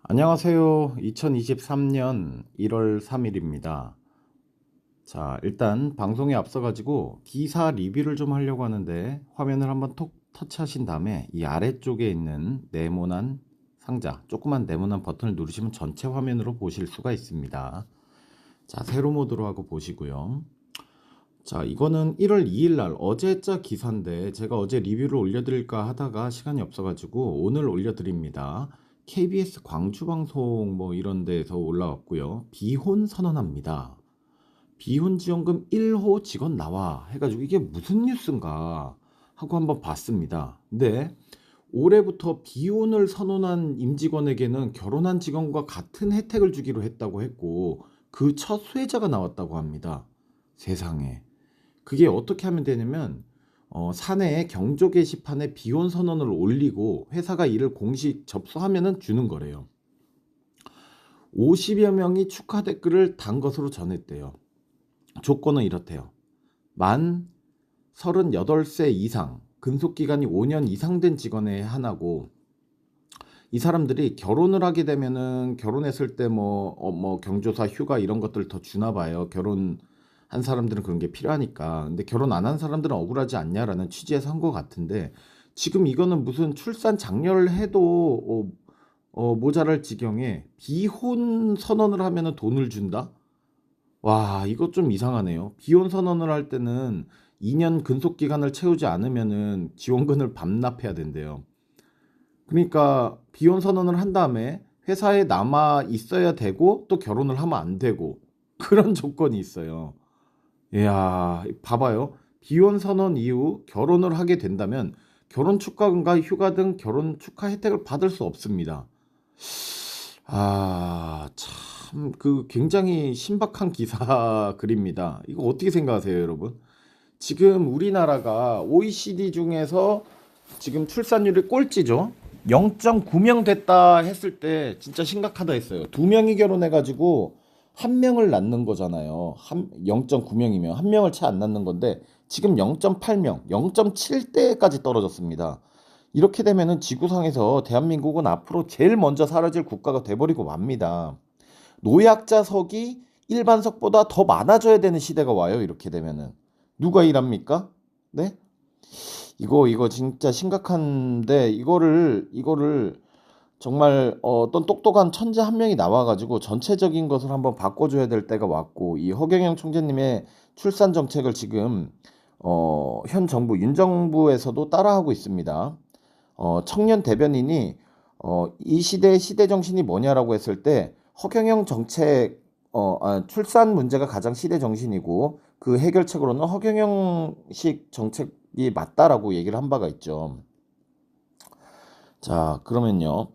안녕하세요. 2023년 1월 3일입니다. 자, 일단 방송에 앞서가지고 기사 리뷰를 좀 하려고 하는데 화면을 한번 톡 터치하신 다음에 이 아래쪽에 있는 네모난 상자, 조그만 네모난 버튼을 누르시면 전체 화면으로 보실 수가 있습니다. 자, 세로 모드로 하고 보시고요. 자, 이거는 1월 2일 날 어제자 기사인데 제가 어제 리뷰를 올려드릴까 하다가 시간이 없어가지고 오늘 올려드립니다. KBS 광주방송 뭐 이런 데에서 올라왔고요. 비혼 선언합니다. 비혼 지원금 1호 직원 나와 해가지고 이게 무슨 뉴스인가 하고 한번 봤습니다. 근데 올해부터 비혼을 선언한 임직원에게는 결혼한 직원과 같은 혜택을 주기로 했다고 했고 그 첫 수혜자가 나왔다고 합니다. 세상에. 그게 어떻게 하면 되냐면 사내에 경조 게시판에 비혼 선언을 올리고 회사가 이를 공식 접수하면은 주는 거래요. 50여 명이 축하 댓글을 단 것으로 전했대요. 조건은 이렇대요. 만 38세 이상, 근속기간이 5년 이상 된 직원에 하나고, 이 사람들이 결혼을 하게 되면은 결혼했을 때 뭐 경조사 휴가 이런 것들 더 주나 봐요. 결혼한 사람들은 그런 게 필요하니까. 근데 결혼 안 한 사람들은 억울하지 않냐라는 취지에서 한 것 같은데 지금 이거는 무슨 출산 장려를 해도 모자랄 지경에 비혼 선언을 하면은 돈을 준다? 와, 이거 좀 이상하네요. 비혼 선언을 할 때는 2년 근속 기간을 채우지 않으면은 지원금을 반납해야 된대요. 그러니까 비혼 선언을 한 다음에 회사에 남아 있어야 되고 또 결혼을 하면 안 되고 그런 조건이 있어요. 이야, 봐봐요. 비혼 선언 이후 결혼을 하게 된다면 결혼 축하금과 휴가 등 결혼 축하 혜택을 받을 수 없습니다. 아, 참, 굉장히 신박한 기사 글입니다. 이거 어떻게 생각하세요, 여러분? 지금 우리나라가 OECD 중에서 지금 출산율이 꼴찌죠. 0.9명 됐다 했을 때 진짜 심각하다 했어요. 두 명이 결혼해가지고 한 명을 낳는 거잖아요. 0.9명이면 한 명을 채 안 낳는 건데 지금 0.8명, 0.7대까지 떨어졌습니다. 이렇게 되면은 지구상에서 대한민국은 앞으로 제일 먼저 사라질 국가가 돼버리고 맙니다. 노약자석이 일반석보다 더 많아져야 되는 시대가 와요. 이렇게 되면은 누가 일합니까? 네? 이거 진짜 심각한데 이거를 정말 어떤 똑똑한 천재 한 명이 나와가지고 전체적인 것을 한번 바꿔줘야 될 때가 왔고 이 허경영 총재님의 출산 정책을 지금 현 정부 윤 정부에서도 따라하고 있습니다. 청년 대변인이 이 시대의 시대 정신이 뭐냐라고 했을 때 허경영 정책 출산 문제가 가장 시대 정신이고 그 해결책으로는 허경영식 정책이 맞다라고 얘기를 한 바가 있죠. 자, 그러면요.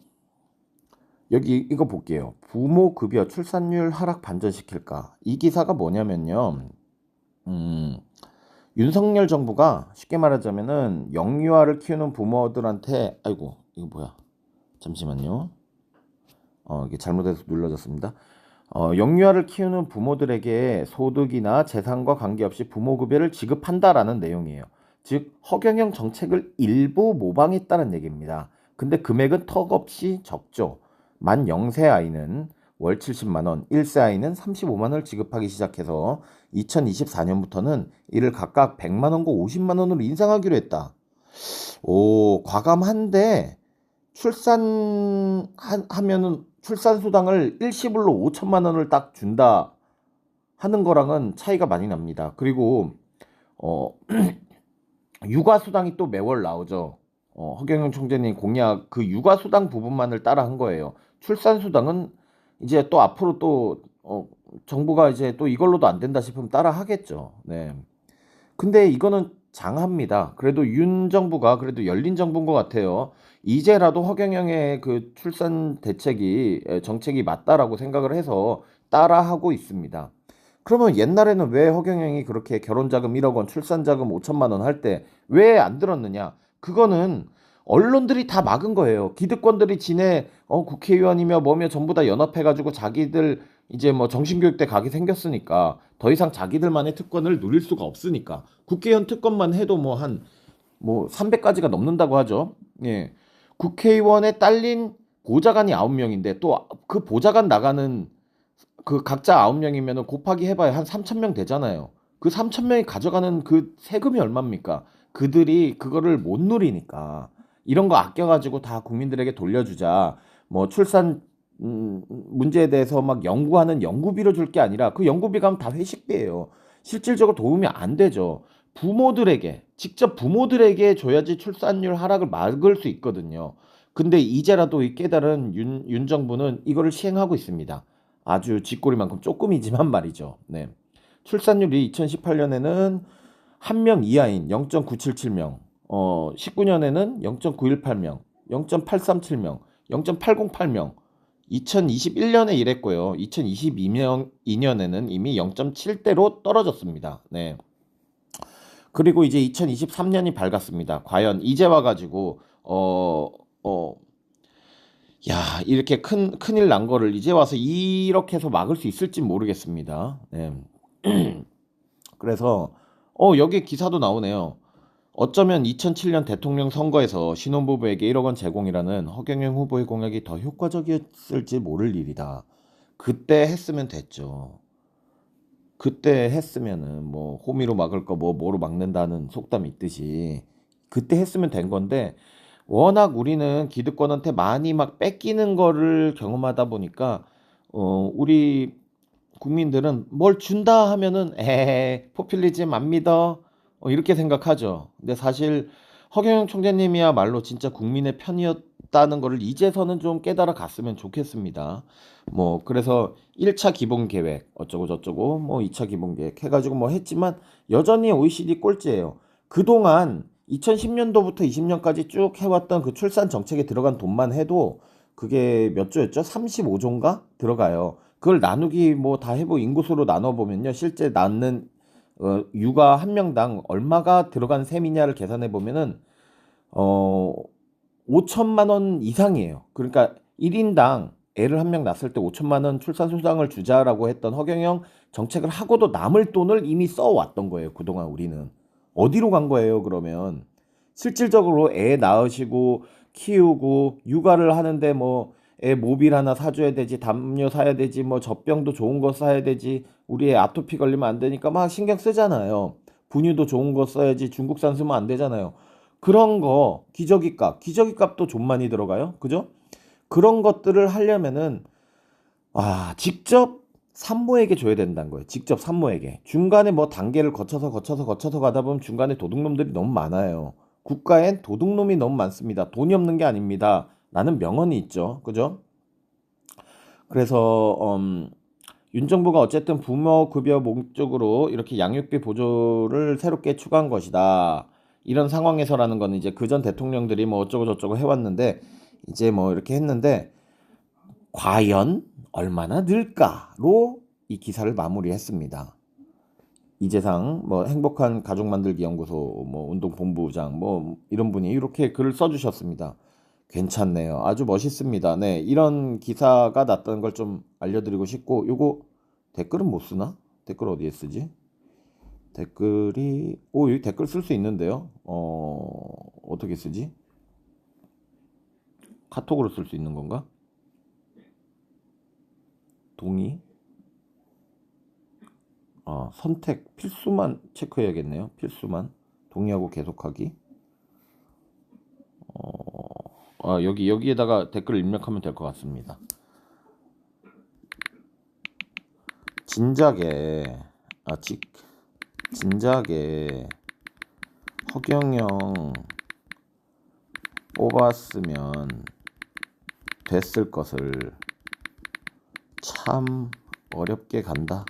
여기 이거 볼게요. 부모 급여 출산율 하락 반전시킬까? 이 기사가 뭐냐면요. 음, 윤석열 정부가 쉽게 말하자면은 영유아를 키우는 부모들한테 아이고 이거 뭐야? 잠시만요. 이게 잘못해서 눌러졌습니다. 영유아를 키우는 부모들에게 소득이나 재산과 관계없이 부모급여를 지급한다라는 내용이에요. 즉 허경영 정책을 일부 모방했다는 얘기입니다. 근데 금액은 턱없이 적죠. 만 0세 아이는 월 70만 원, 1세 아이는 35만 원을 지급하기 시작해서 2024년부터는 이를 각각 100만 원과 50만 원으로 인상하기로 했다. 오, 과감한데 출산하면은 출산수당을 일시불로 5천만 원을 딱 준다 하는 거랑은 차이가 많이 납니다. 그리고 어, 육아수당이 또 매월 나오죠. 허경영 총재님 공약 그 육아수당 부분만을 따라 한 거예요. 출산수당은 이제 또 앞으로 또 정부가 이제 또 이걸로도 안 된다 싶으면 따라 하겠죠. 네. 근데 이거는 장합니다. 그래도 윤 정부가 그래도 열린 정부인 것 같아요. 이제라도 허경영의 그 출산 대책이 정책이 맞다라고 생각을 해서 따라하고 있습니다. 그러면 옛날에는 왜 허경영이 그렇게 결혼자금 1억 원, 출산자금 5천만 원 할 때 왜 안 들었느냐? 그거는 언론들이 다 막은 거예요. 기득권들이 지네 국회의원이며 뭐며 전부 다 연합해가지고 자기들 이제 뭐 정신교육대 가게 생겼으니까 더 이상 자기들만의 특권을 누릴 수가 없으니까 국회의원 특권만 해도 뭐 300가지가 넘는다고 하죠. 예. 국회의원에 딸린 보좌관이 9명인데 또 그 보좌관 나가는 그 각자 9명이면은 곱하기 해봐야 한 3,000명 되잖아요. 그 3,000명이 가져가는 그 세금이 얼마입니까? 그들이 그거를 못 누리니까 이런 거 아껴가지고 다 국민들에게 돌려주자. 뭐 출산 문제에 대해서 막 연구하는 연구비로 줄 게 아니라 그 연구비 가면 다 회식비예요. 실질적으로 도움이 안 되죠. 부모들에게 직접 부모들에게 줘야지 출산율 하락을 막을 수 있거든요. 근데 이제라도 이 깨달은 윤 정부는 이거를 시행하고 있습니다. 아주 쥐꼬리만큼 조금이지만 말이죠. 네. 출산율이 2018년에는 한 명 이하인 0.977명, 19년에는 0.918명, 0.837명, 0.808명, 2021년에 이랬고요. 2022년에는 이미 0.7대로 떨어졌습니다. 네. 그리고 이제 2023년이 밝았습니다. 과연 이제 와가지고 어, 야, 이렇게 큰일 난 거를 이제 와서 이렇게 해서 막을 수 있을지 모르겠습니다. 네. 그래서 여기 기사도 나오네요. 어쩌면 2007년 대통령 선거에서 신혼부부에게 1억 원 제공이라는 허경영 후보의 공약이 더 효과적이었을지 모를 일이다. 그때 했으면 됐죠. 그때 했으면은 뭐 호미로 막을 거 뭐로 막는다는 속담이 있듯이 그때 했으면 된 건데 워낙 우리는 기득권한테 많이 막 뺏기는 거를 경험하다 보니까 우리 국민들은 뭘 준다 하면은 포퓰리즘 안 믿어 이렇게 생각하죠. 근데 사실 허경영 총재님이야말로 진짜 국민의 편이었다는 거를 이제서는 좀 깨달아 갔으면 좋겠습니다. 뭐 그래서 1차 기본 계획 어쩌고 저쩌고 뭐 2차 기본 계획 해가지고 뭐 했지만 여전히 OECD 꼴찌예요. 그동안 2010년도부터 20년까지 쭉 해왔던 그 출산 정책에 들어간 돈만 해도 그게 몇 조였죠? 35조인가 들어가요. 그걸 나누기 뭐 다 해보 인구수로 나눠보면요. 실제 낳는 육아 한 명당 얼마가 들어간 셈이냐를 계산해 보면은 어 5천만 원 이상이에요. 그러니까 1인당 애를 한 명 낳았을 때 5천만 원 출산수당을 주자라고 했던 허경영 정책을 하고도 남을 돈을 이미 써왔던 거예요. 그동안 우리는. 어디로 간 거예요, 그러면? 실질적으로 애 낳으시고 키우고 육아를 하는데 뭐 애 모빌 하나 사줘야 되지, 담요 사야 되지, 뭐 젖병도 좋은 거 사야 되지, 우리 애 아토피 걸리면 안 되니까 막 신경 쓰잖아요. 분유도 좋은 거 써야지, 중국산 쓰면 안 되잖아요. 그런 거 기저귀 값도 좀 많이 들어가요. 그죠? 그런 것들을 하려면은 직접 산모에게 줘야 된다는 거예요. 직접 산모에게. 중간에 뭐 단계를 거쳐서 가다 보면 중간에 도둑놈들이 너무 많아요. 국가엔 도둑놈이 너무 많습니다. 돈이 없는 게 아닙니다. 라는 명언이 있죠. 그죠? 그래서 윤 정부가 어쨌든 부모 급여 목적으로 이렇게 양육비 보조를 새롭게 추가한 것이다. 이런 상황에서라는 거는 이제 그전 대통령들이 뭐 어쩌고 저쩌고 해왔는데 이제 뭐 이렇게 했는데 과연 얼마나 늘까로 이 기사를 마무리했습니다. 이재상 뭐 행복한 가족 만들기 연구소 뭐 운동본부장 뭐 이런 분이 이렇게 글을 써주셨습니다. 괜찮네요. 아주 멋있습니다. 네, 이런 기사가 났다는 걸 좀 알려드리고 싶고 요거 댓글은 못 쓰나? 댓글 어디에 쓰지? 댓글이 여기 댓글 쓸 수 있는데요. 어떻게 쓰지? 카톡으로 쓸 수 있는 건가? 동의? 선택 필수만 체크해야겠네요. 필수만 동의하고 계속하기. 여기에다가 댓글을 입력하면 될 것 같습니다. 진작에 허경영 뽑았으면 됐을 것을 참 어렵게 간다.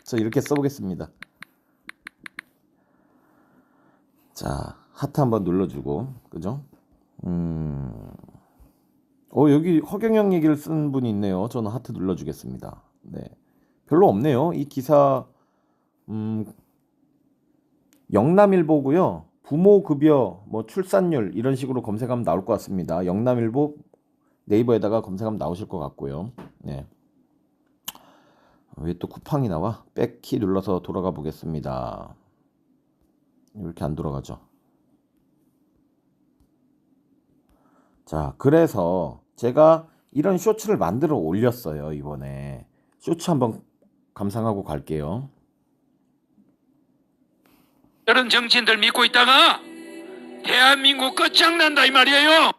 저 이렇게 써보겠습니다. 자, 하트 한번 눌러주고, 그죠? 여기 허경영 얘기를 쓴 분이 있네요. 저는 하트 눌러주겠습니다. 네, 별로 없네요. 이 기사, 영남일보고요. 부모급여, 뭐 출산율 이런 식으로 검색하면 나올 것 같습니다. 영남일보 네이버에다가 검색하면 나오실 것 같고요. 네. 왜 또 쿠팡이 나와? 백키 눌러서 돌아가 보겠습니다. 이렇게 안 돌아가죠. 자, 그래서 제가 이런 쇼츠를 만들어 올렸어요, 이번에. 쇼츠 한번 감상하고 갈게요. 저런 정치인들 믿고 있다가 대한민국 끝장난다 이 말이에요.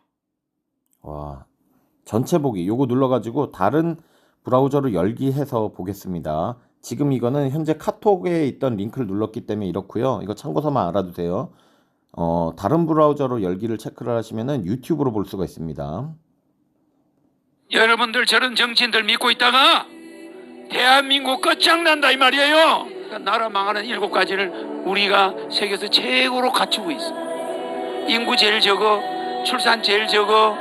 와, 전체 보기 요거 눌러가지고 다른 브라우저로 열기 해서 보겠습니다. 지금 이거는 현재 카톡에 있던 링크를 눌렀기 때문에 이렇고요. 이거 참고서만 알아두세요. 다른 브라우저로 열기를 체크를 하시면은 유튜브로 볼 수가 있습니다. 여러분들 저런 정치인들 믿고 있다가 대한민국 끝장난다 이 말이에요. 그러니까 나라 망하는 7가지를 우리가 세계에서 최고로 갖추고 있어. 인구 제일 적어, 출산 제일 적어,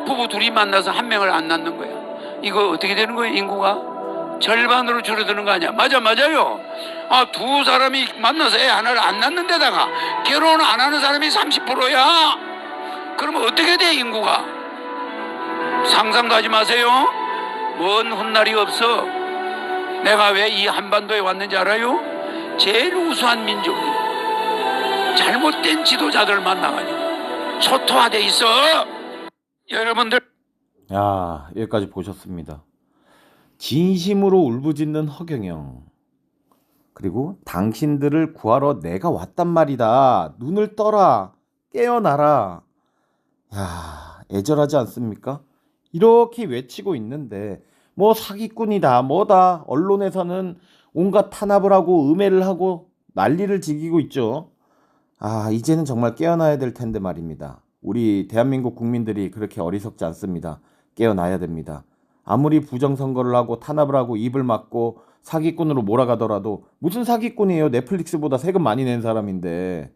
부부 둘이 만나서 한 명을 안 낳는 거야. 이거 어떻게 되는 거예요? 인구가 절반으로 줄어드는 거 아니야? 맞아요. 두 사람이 만나서 애 하나를 안 낳는 데다가 결혼 안 하는 사람이 30%야. 그러면 어떻게 돼 인구가? 상상도 하지 마세요. 먼 훗날이 없어. 내가 왜 이 한반도에 왔는지 알아요? 제일 우수한 민족이 잘못된 지도자들 만나가지고 초토화돼 있어. 여러분들 야, 여기까지 보셨습니다. 진심으로 울부짖는 허경영. 그리고 당신들을 구하러 내가 왔단 말이다. 눈을 떠라. 깨어나라. 야, 애절하지 않습니까? 이렇게 외치고 있는데 뭐 사기꾼이다 뭐다 언론에서는 온갖 탄압을 하고 음해를 하고 난리를 지기고 있죠. 이제는 정말 깨어나야 될 텐데 말입니다. 우리 대한민국 국민들이 그렇게 어리석지 않습니다. 깨어나야 됩니다. 아무리 부정선거를 하고 탄압을 하고 입을 막고 사기꾼으로 몰아가더라도 무슨 사기꾼이에요? 넷플릭스보다 세금 많이 낸 사람인데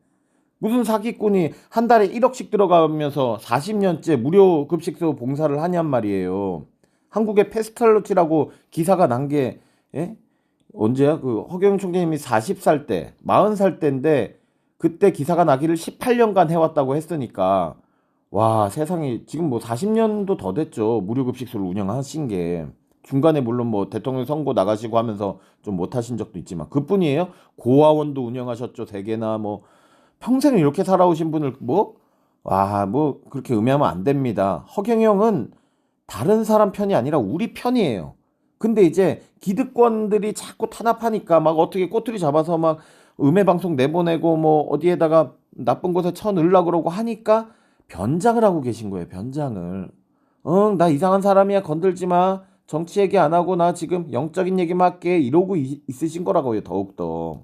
무슨 사기꾼이 한 달에 1억씩 들어가면서 40년째 무료 급식소 봉사를 하냔 말이에요. 한국의 페스탈로치라고 기사가 난 게 언제야? 그 허경영 총재님이 40살 때 40살 때인데 그때 기사가 나기를 18년간 해왔다고 했으니까 와, 세상에 지금 뭐 40년도 더 됐죠. 무료급식소를 운영하신 게. 중간에 물론 뭐 대통령 선거 나가시고 하면서 좀 못하신 적도 있지만 그뿐이에요. 고아원도 운영하셨죠. 3개나 뭐 평생 이렇게 살아오신 분을 뭐 그렇게 음해하면 안 됩니다. 허경영은 다른 사람 편이 아니라 우리 편이에요. 근데 이제 기득권들이 자꾸 탄압하니까 막 어떻게 꼬투리 잡아서 막 음해 방송 내보내고 뭐 어디에다가 나쁜 곳에 쳐넣으려고 그러고 하니까 변장을 하고 계신 거예요. 변장을. 나 이상한 사람이야. 건들지 마. 정치 얘기 안 하고 나 지금 영적인 얘기만 할게. 이러고 있으신 거라고요. 더욱더.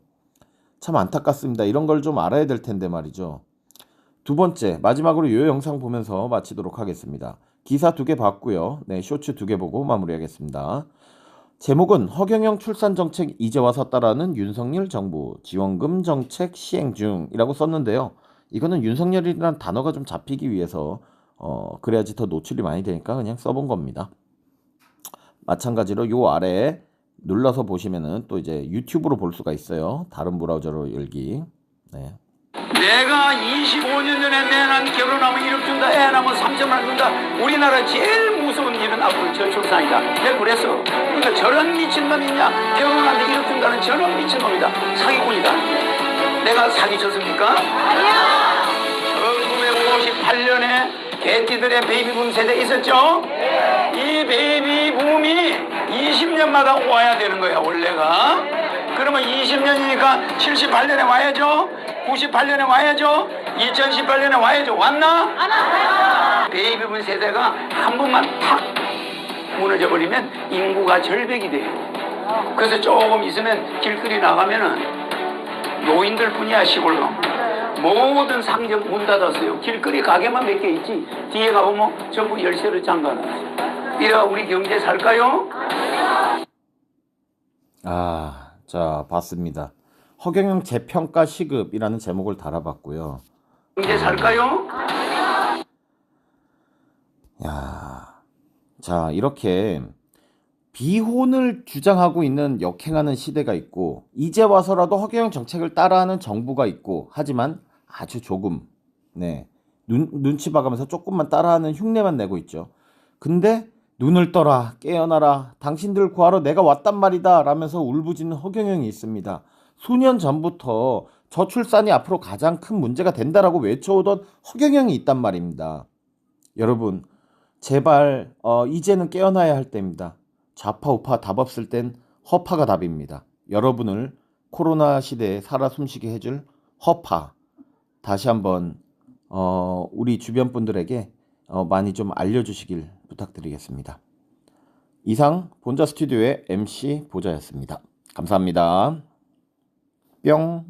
참 안타깝습니다. 이런 걸 좀 알아야 될 텐데 말이죠. 두 번째, 마지막으로 이 영상 보면서 마치도록 하겠습니다. 기사 2개 봤고요. 네, 쇼츠 2개 보고 마무리하겠습니다. 제목은 허경영 출산 정책 이제 와서 따라하는 윤석열 정부 지원금 정책 시행 중이라고 썼는데요. 이거는 윤석열이라는 단어가 좀 잡히기 위해서 그래야지 더 노출이 많이 되니까 그냥 써본 겁니다. 마찬가지로 요 아래에 눌러서 보시면은 또 이제 유튜브로 볼 수가 있어요. 다른 브라우저로 열기. 네. 내가 25년 전에 내난 결혼하면 1억 준다, 애 낳으면 3천만 원 준다. 우리나라 제일 무서운 일은 앞으로 저출산이다. 내가 그랬어. 그러니까 저런 미친놈 있냐? 결혼하는데 1억 준다는 저런 미친놈이다. 사기꾼이다. 내가 사기쳤습니까? 아니야. 1958년에 개띠들의 베이비붐 세대 있었죠? 이 베이비붐이 20년마다 와야 되는 거야 원래가. 그러면 20년이니까 78년에 와야죠. 98년에 와야죠. 2018년에 와야죠. 왔나? 안 왔어요. 베이비붐 세대가 한 번만 탁 무너져 버리면 인구가 절벽이 돼요. 그래서 조금 있으면 길거리 나가면은 노인들 뿐이야. 시골 가면 모든 상점 문 닫았어요. 길거리 가게만 몇 개 있지 뒤에 가보면 전부 열쇠를 잠가놨어요. 이래가 우리 경제 살까요? 자, 봤습니다. 허경영 재평가 시급이라는 제목을 달아봤고요. 경제 살까요? 자, 이렇게 비혼을 주장하고 있는 역행하는 시대가 있고 이제 와서라도 허경영 정책을 따라하는 정부가 있고 하지만 아주 조금 눈치 봐가면서 조금만 따라하는 흉내만 내고 있죠. 근데 눈을 떠라 깨어나라 당신들 구하러 내가 왔단 말이다 라면서 울부짖는 허경영이 있습니다. 수년 전부터 저출산이 앞으로 가장 큰 문제가 된다라고 외쳐오던 허경영이 있단 말입니다. 여러분 제발 이제는 깨어나야 할 때입니다. 좌파 우파 답 없을 땐 허파가 답입니다. 여러분을 코로나 시대에 살아 숨쉬게 해줄 허파 다시 한번 우리 주변 분들에게 많이 좀 알려주시길 부탁드리겠습니다. 이상 본자 스튜디오의 MC 보자였습니다. 감사합니다. 뿅.